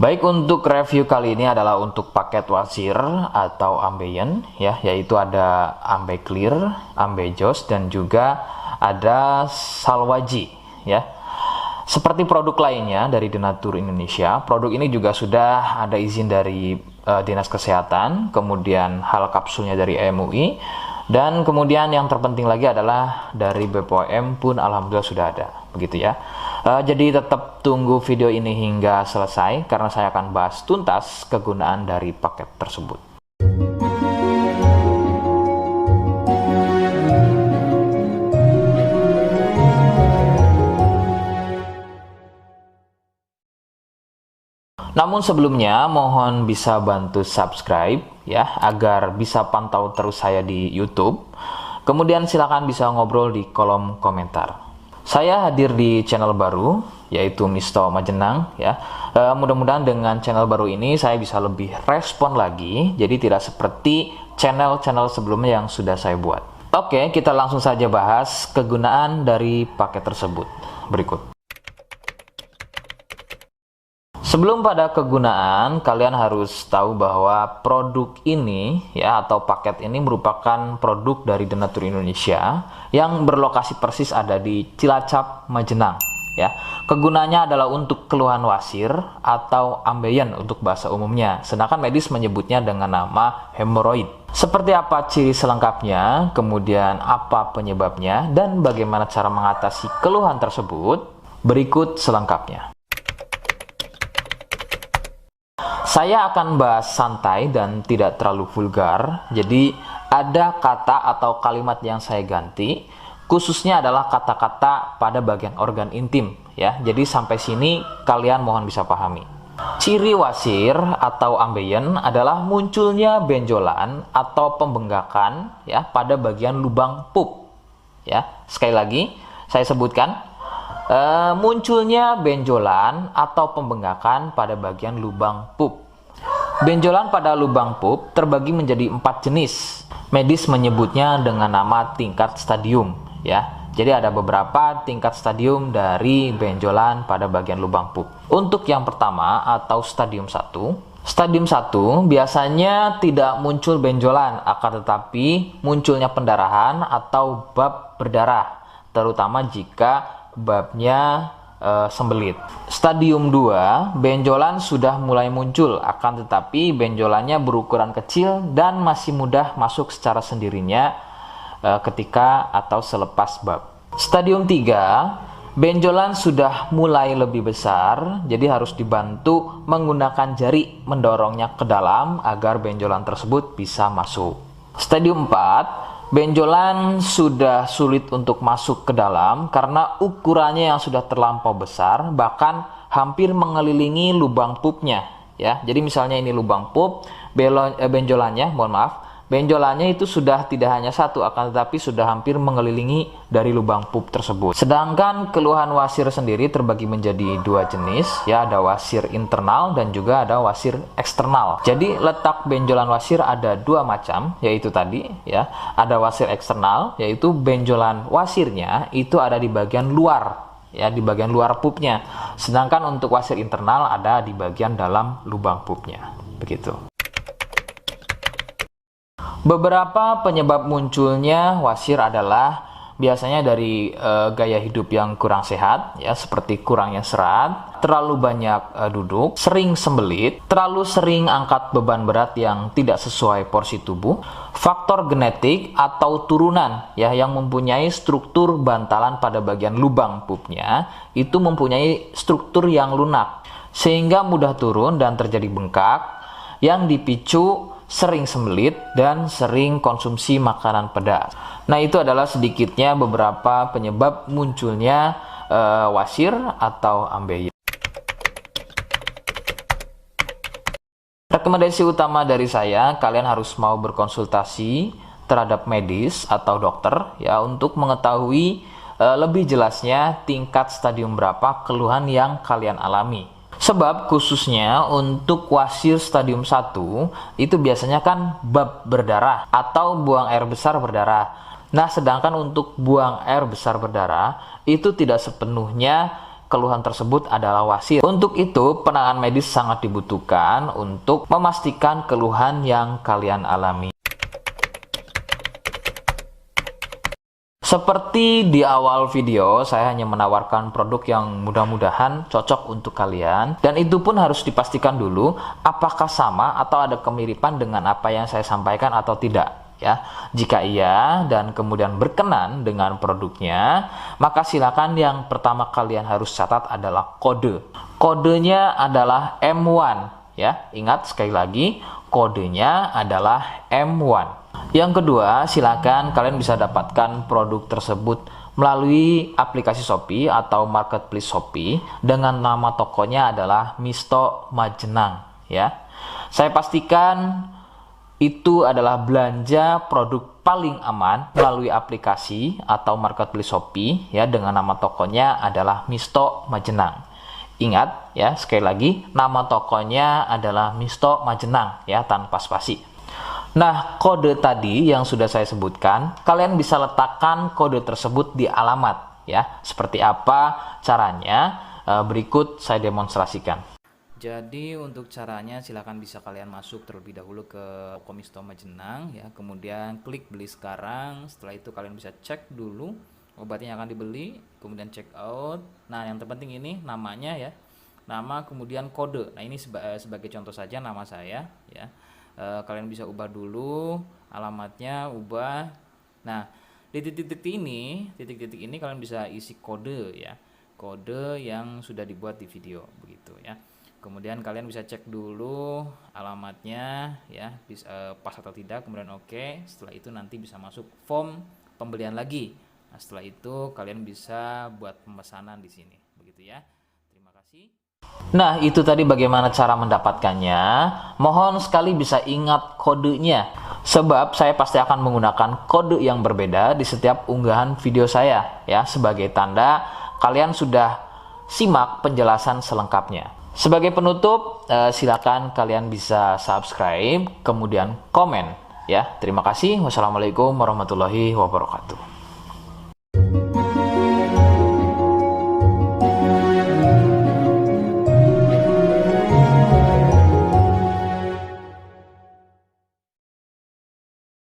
Baik, untuk review kali ini adalah untuk paket wasir atau ambeien ya, yaitu ada ambe clear, ambe jos, dan juga ada salwaji ya. Seperti produk lainnya dari Denatur Indonesia, produk ini juga sudah ada izin dari Dinas Kesehatan, kemudian hal kapsulnya dari MUI, dan kemudian yang terpenting lagi adalah dari BPOM pun alhamdulillah sudah ada, begitu ya. Jadi tetap tunggu video ini hingga selesai karena saya akan bahas tuntas kegunaan dari paket tersebut. Namun sebelumnya mohon bisa bantu subscribe ya agar bisa pantau terus saya di YouTube. Kemudian silakan bisa ngobrol di kolom komentar. Saya hadir di channel baru yaitu Misto Majenang ya. Mudah-mudahan dengan channel baru ini saya bisa lebih respon lagi, jadi tidak seperti channel-channel sebelumnya yang sudah saya buat. Oke, kita langsung saja bahas kegunaan dari paket tersebut berikut. Sebelum pada kegunaan, kalian harus tahu bahwa produk ini ya atau paket ini merupakan produk dari Denatur Indonesia yang berlokasi persis ada di Cilacap, Majenang ya. Kegunaannya adalah untuk keluhan wasir atau ambeien untuk bahasa umumnya, sedangkan medis menyebutnya dengan nama hemoroid. Seperti apa ciri selengkapnya, kemudian apa penyebabnya, dan bagaimana cara mengatasi keluhan tersebut, berikut selengkapnya. Saya akan bahas santai dan tidak terlalu vulgar, jadi ada kata atau kalimat yang saya ganti, khususnya adalah kata-kata pada bagian organ intim ya. Jadi sampai sini kalian mohon bisa pahami. Ciri wasir atau ambeien adalah munculnya benjolan atau pembengkakan ya pada bagian lubang pup ya. Sekali lagi saya sebutkan, munculnya benjolan atau pembengkakan pada bagian lubang pup. Benjolan pada lubang pup terbagi menjadi 4 jenis. Medis menyebutnya dengan nama tingkat stadium ya. Jadi ada beberapa tingkat stadium dari benjolan pada bagian lubang pup. Untuk yang pertama atau stadium 1, stadium 1 biasanya tidak muncul benjolan, akan tetapi munculnya pendarahan atau bab berdarah, terutama jika babnya sembelit. Stadium 2, benjolan sudah mulai muncul, akan tetapi benjolannya berukuran kecil dan masih mudah masuk secara sendirinya ketika atau selepas bab. Stadium 3, benjolan sudah mulai lebih besar, jadi harus dibantu menggunakan jari mendorongnya ke dalam agar benjolan tersebut bisa masuk. Stadium 4, benjolan sudah sulit untuk masuk ke dalam karena ukurannya yang sudah terlampau besar, bahkan hampir mengelilingi lubang pupnya ya. Jadi misalnya ini lubang pup, benjolannya, mohon maaf, benjolannya itu sudah tidak hanya satu, akan tetapi sudah hampir mengelilingi dari lubang pup tersebut. Sedangkan keluhan wasir sendiri terbagi menjadi 2 jenis ya, ada wasir internal dan juga ada wasir eksternal. Jadi letak benjolan wasir ada 2 macam, yaitu tadi ya, ada wasir eksternal yaitu benjolan wasirnya itu ada di bagian luar ya, di bagian luar pupnya. Sedangkan untuk wasir internal ada di bagian dalam lubang pupnya. Begitu. Beberapa penyebab munculnya wasir adalah biasanya dari gaya hidup yang kurang sehat ya, seperti kurangnya serat, terlalu banyak duduk, sering sembelit, terlalu sering angkat beban berat yang tidak sesuai porsi tubuh, faktor genetik atau turunan ya yang mempunyai struktur bantalan pada bagian lubang pupnya itu mempunyai struktur yang lunak sehingga mudah turun dan terjadi bengkak yang dipicu sering sembelit dan sering konsumsi makanan pedas. Nah, itu adalah sedikitnya beberapa penyebab munculnya wasir atau ambeien. Rekomendasi utama dari saya, kalian harus mau berkonsultasi terhadap medis atau dokter ya untuk mengetahui lebih jelasnya tingkat stadium berapa keluhan yang kalian alami. Sebab khususnya untuk wasir stadium 1 itu biasanya kan bab berdarah atau buang air besar berdarah. Nah, sedangkan untuk buang air besar berdarah itu tidak sepenuhnya keluhan tersebut adalah wasir. Untuk itu, penanganan medis sangat dibutuhkan untuk memastikan keluhan yang kalian alami. Seperti di awal video, saya hanya menawarkan produk yang mudah-mudahan cocok untuk kalian. Dan itu pun harus dipastikan dulu apakah sama atau ada kemiripan dengan apa yang saya sampaikan atau tidak. Ya, jika iya dan kemudian berkenan dengan produknya, maka silakan yang pertama kalian harus catat adalah kode. Kodenya adalah M1. Ya, ingat sekali lagi, kodenya adalah M1. Yang kedua, silakan kalian bisa dapatkan produk tersebut melalui aplikasi Shopee atau marketplace Shopee dengan nama tokonya adalah Misto Majenang. Ya, saya pastikan itu adalah belanja produk paling aman melalui aplikasi atau marketplace Shopee ya, dengan nama tokonya adalah Misto Majenang. Ingat ya, sekali lagi nama tokonya adalah Misto Majenang ya, tanpa spasi. Nah, kode tadi yang sudah saya sebutkan, kalian bisa letakkan kode tersebut di alamat ya. Seperti apa caranya? Berikut saya demonstrasikan. Jadi untuk caranya silakan bisa kalian masuk terlebih dahulu ke toko Misto Majenang ya, kemudian klik beli sekarang. Setelah itu kalian bisa cek dulu obatnya yang akan dibeli, kemudian check out. Nah, yang terpenting ini namanya ya. Nama kemudian kode. Nah, ini sebagai contoh saja nama saya ya. Kalian bisa ubah dulu alamatnya, ubah. Nah, di titik-titik ini kalian bisa isi kode ya, kode yang sudah dibuat di video begitu ya. Kemudian kalian bisa cek dulu alamatnya ya, pas atau tidak, kemudian oke. Setelah itu nanti bisa masuk form pembelian lagi. Nah, setelah itu kalian bisa buat pemesanan di sini begitu ya. Terima kasih. Nah, itu tadi bagaimana cara mendapatkannya. Mohon sekali bisa ingat kodenya, sebab saya pasti akan menggunakan kode yang berbeda di setiap unggahan video saya ya, sebagai tanda kalian sudah simak penjelasan selengkapnya. Sebagai penutup, silakan kalian bisa subscribe, kemudian komen ya. Terima kasih. Wassalamualaikum warahmatullahi wabarakatuh.